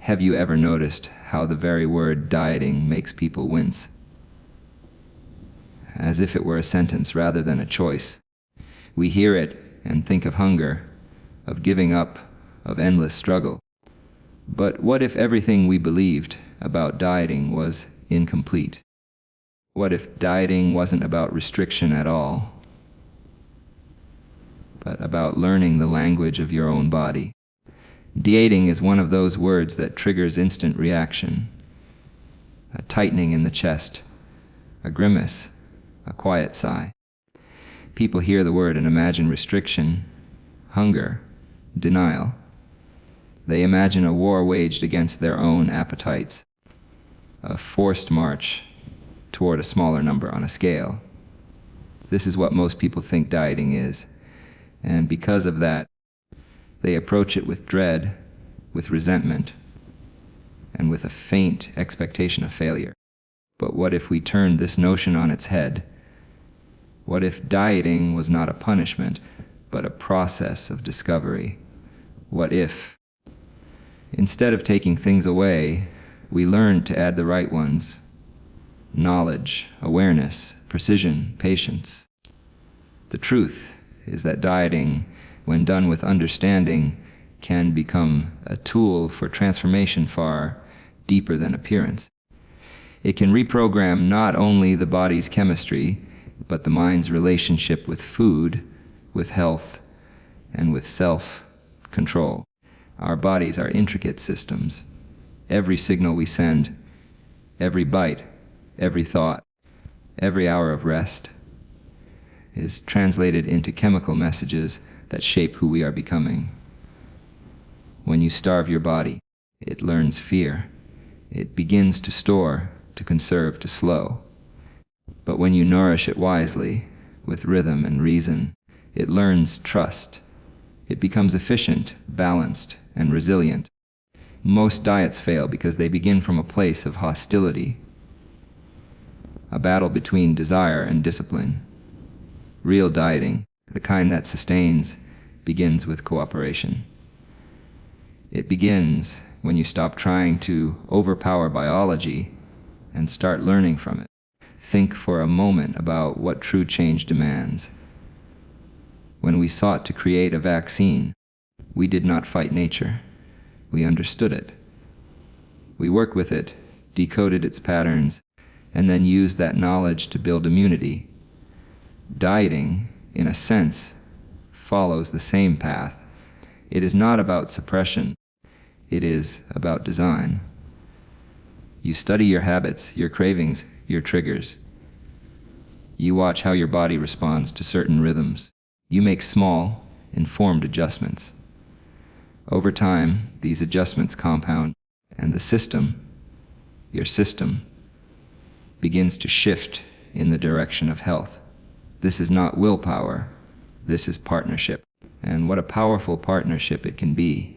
Have you ever noticed how the very word dieting makes people wince? As if it were a sentence rather than a choice. We hear it and think of hunger, of giving up, of endless struggle. But what if everything we believed about dieting was incomplete? What if dieting wasn't about restriction at all, but about learning the language of your own body? Dieting is one of those words that triggers instant reaction. A tightening in the chest, a grimace, a quiet sigh. People hear the word and imagine restriction, hunger, denial. They imagine a war waged against their own appetites, a forced march toward a smaller number on a scale. This is what most people think dieting is, and because of that, they approach it with dread, with resentment, and with a faint expectation of failure. But what if we turned this notion on its head? What if dieting was not a punishment, but a process of discovery? What if, instead of taking things away, we learned to add the right ones? Knowledge, awareness, precision, patience. The truth is that dieting, when done with understanding, can become a tool for transformation far deeper than appearance. It can reprogram not only the body's chemistry, but the mind's relationship with food, with health, and with self-control. Our bodies are intricate systems. Every signal we send, every bite, every thought, every hour of rest is translated into chemical messages that shape who we are becoming. When you starve your body, it learns fear. It begins to store, to conserve, to slow. But when you nourish it wisely, with rhythm and reason, it learns trust. It becomes efficient, balanced, and resilient. Most diets fail because they begin from a place of hostility, a battle between desire and discipline. Real dieting, the kind that sustains, begins with cooperation. It begins when you stop trying to overpower biology and start learning from it. Think for a moment about what true change demands. When we sought to create a vaccine, we did not fight nature. We understood it. We worked with it, decoded its patterns, and then used that knowledge to build immunity. Dieting, in a sense, follows the same path. It is not about suppression. It is about design. You study your habits, your cravings, your triggers. You watch how your body responds to certain rhythms. You make small, informed adjustments. Over time, these adjustments compound, and the system, your system, begins to shift in the direction of health. This is not willpower. This is partnership. And what a powerful partnership it can be.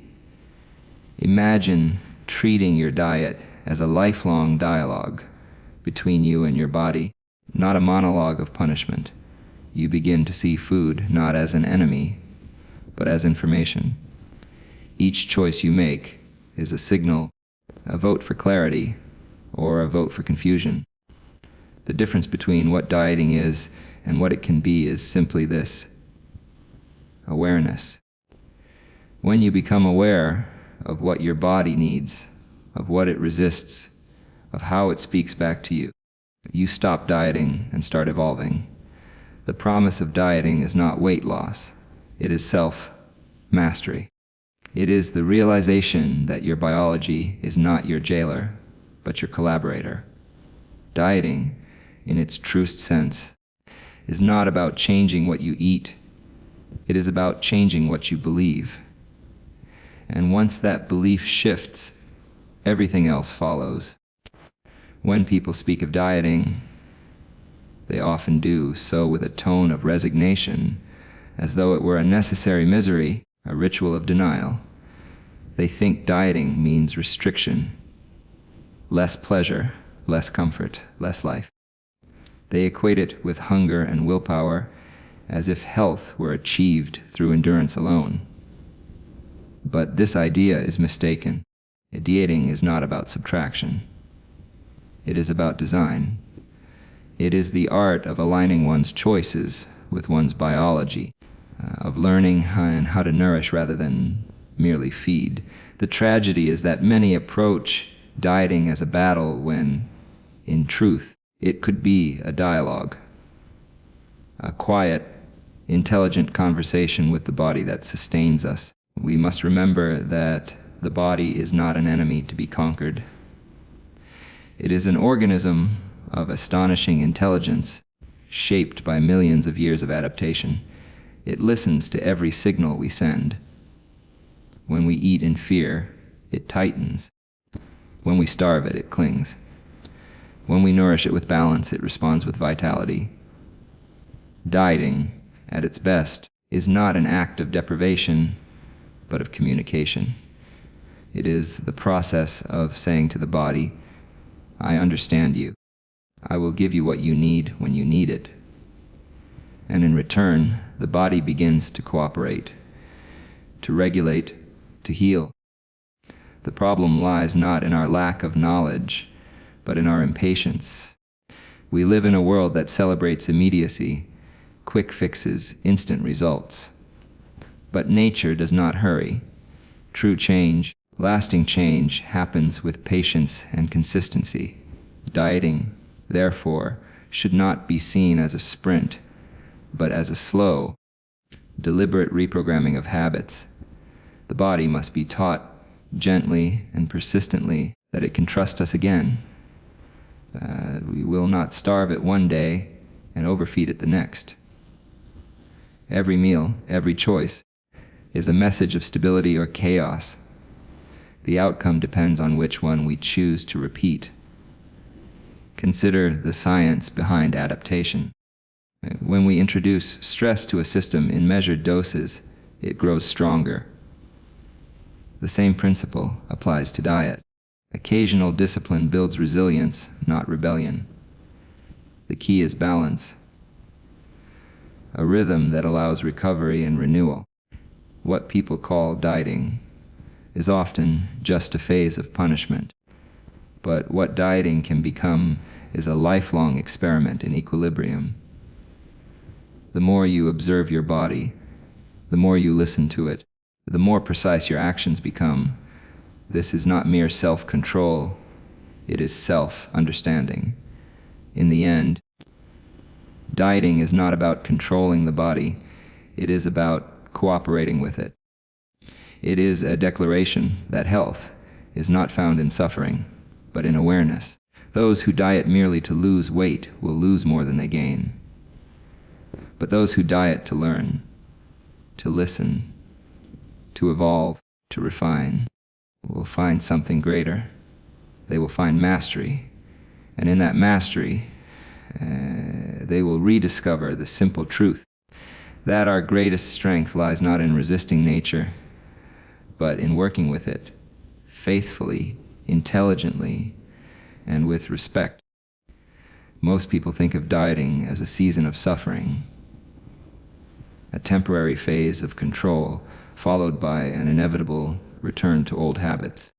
Imagine treating your diet as a lifelong dialogue between you and your body, not a monologue of punishment. You begin to see food not as an enemy, but as information. Each choice you make is a signal, a vote for clarity, or a vote for confusion. The difference between what dieting is and what it can be is simply this: awareness. When you become aware of what your body needs, of what it resists, of how it speaks back to you, you stop dieting and start evolving. The promise of dieting is not weight loss. It is self-mastery. It is the realization that your biology is not your jailer, but your collaborator. Dieting, in its truest sense, is not about changing what you eat. It is about changing what you believe. And once that belief shifts, everything else follows. When people speak of dieting, they often do so with a tone of resignation, as though it were a necessary misery, a ritual of denial. They think dieting means restriction, less pleasure, less comfort, less life. They equate it with hunger and willpower, as if health were achieved through endurance alone. But this idea is mistaken. Dieting is not about subtraction. It is about design. It is the art of aligning one's choices with one's biology, of learning how to nourish rather than merely feed. The tragedy is that many approach dieting as a battle when, in truth, it could be a dialogue, a quiet, intelligent conversation with the body that sustains us. We must remember that the body is not an enemy to be conquered. It is an organism of astonishing intelligence, shaped by millions of years of adaptation. It listens to every signal we send. When we eat in fear, it tightens. When we starve it, it clings. When we nourish it with balance, it responds with vitality. Dieting, at its best, is not an act of deprivation, but of communication. It is the process of saying to the body, I understand you. I will give you what you need when you need it. And in return, the body begins to cooperate, to regulate, to heal. The problem lies not in our lack of knowledge, but in our impatience. We live in a world that celebrates immediacy, quick fixes, instant results. But nature does not hurry. True change, lasting change, happens with patience and consistency. Dieting, therefore, should not be seen as a sprint, but as a slow, deliberate reprogramming of habits. The body must be taught gently and persistently that it can trust us again. We will not starve it one day and overfeed it the next. Every meal, every choice, is a message of stability or chaos. The outcome depends on which one we choose to repeat. Consider the science behind adaptation. When we introduce stress to a system in measured doses, it grows stronger. The same principle applies to diet. Occasional discipline builds resilience, not rebellion. The key is balance, a rhythm that allows recovery and renewal. What people call dieting is often just a phase of punishment. But what dieting can become is a lifelong experiment in equilibrium. The more you observe your body, the more you listen to it, the more precise your actions become. This is not mere self-control, it is self-understanding. In the end, dieting is not about controlling the body, it is about cooperating with it. It is a declaration that health is not found in suffering, but in awareness. Those who diet merely to lose weight will lose more than they gain. But those who diet to learn, to listen, to evolve, to refine, will find something greater. They will find mastery, and in that mastery, they will rediscover the simple truth that our greatest strength lies not in resisting nature, but in working with it, faithfully, intelligently, and with respect. Most people think of dieting as a season of suffering, a temporary phase of control, followed by an inevitable return to old habits.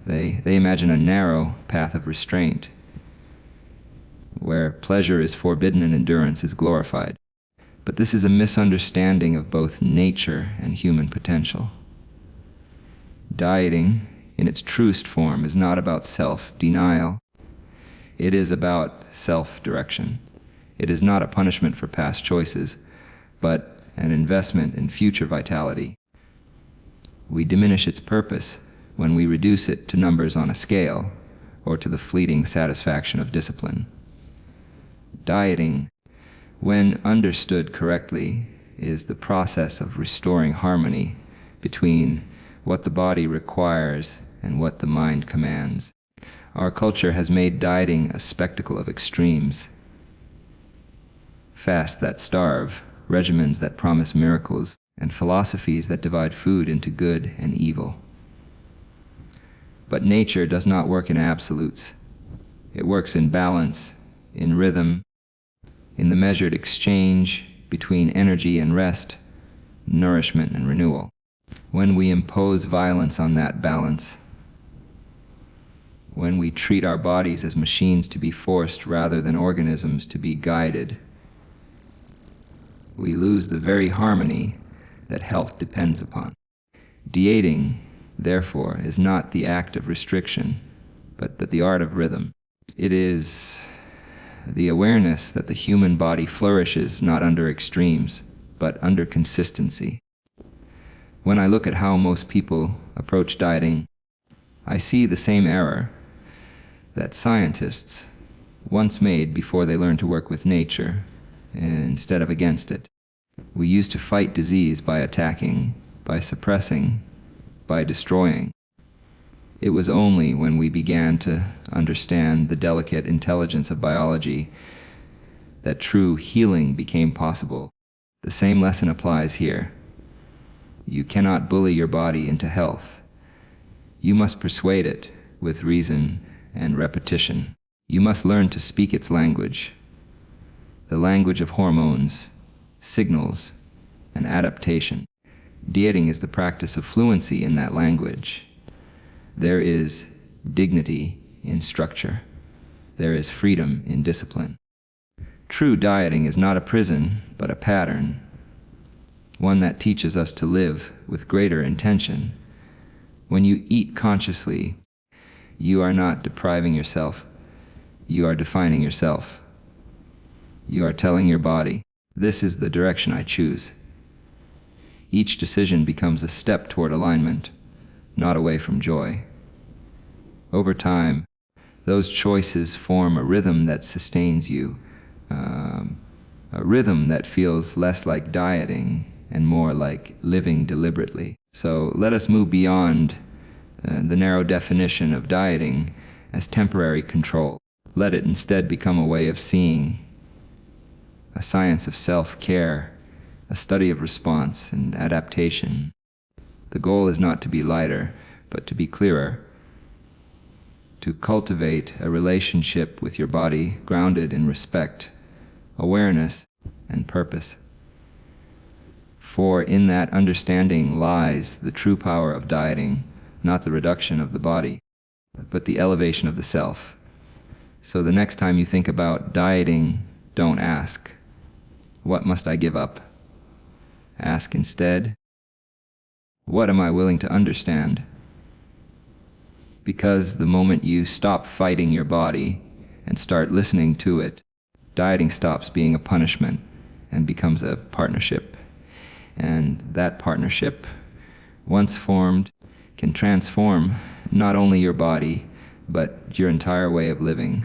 They imagine a narrow path of restraint, where pleasure is forbidden and endurance is glorified. But this is a misunderstanding of both nature and human potential. Dieting, in its truest form, is not about self-denial. It is about self-direction. It is not a punishment for past choices, but an investment in future vitality. We diminish its purpose when we reduce it to numbers on a scale or to the fleeting satisfaction of discipline. Dieting, when understood correctly, is the process of restoring harmony between what the body requires and what the mind commands. Our culture has made dieting a spectacle of extremes. Fasts that starve, regimens that promise miracles, and philosophies that divide food into good and evil. But nature does not work in absolutes. It works in balance, in rhythm, in the measured exchange between energy and rest, nourishment and renewal. When we impose violence on that balance, when we treat our bodies as machines to be forced rather than organisms to be guided, we lose the very harmony that health depends upon. Dieting, therefore, is not the act of restriction, but the art of rhythm. It is the awareness that the human body flourishes not under extremes, but under consistency. When I look at how most people approach dieting, I see the same error that scientists once made before they learned to work with nature instead of against it. We used to fight disease by attacking, by suppressing, by destroying. It was only when we began to understand the delicate intelligence of biology that true healing became possible. The same lesson applies here. You cannot bully your body into health. You must persuade it with reason and repetition. You must learn to speak its language, the language of hormones, signals, and adaptation. Dieting is the practice of fluency in that language. There is dignity in structure. There is freedom in discipline. True dieting is not a prison, but a pattern, one that teaches us to live with greater intention. When you eat consciously, you are not depriving yourself. You are defining yourself. You are telling your body, this is the direction I choose. Each decision becomes a step toward alignment, not away from joy. Over time, those choices form a rhythm that sustains you, a rhythm that feels less like dieting and more like living deliberately. So let us move beyond the narrow definition of dieting as temporary control. Let it instead become a way of seeing, a science of self-care, a study of response and adaptation. The goal is not to be lighter, but to be clearer, to cultivate a relationship with your body grounded in respect, awareness, and purpose. For in that understanding lies the true power of dieting, not the reduction of the body, but the elevation of the self. So the next time you think about dieting, don't ask, what must I give up? Ask instead, what am I willing to understand? Because the moment you stop fighting your body and start listening to it, dieting stops being a punishment and becomes a partnership. And that partnership, once formed, can transform not only your body, but your entire way of living.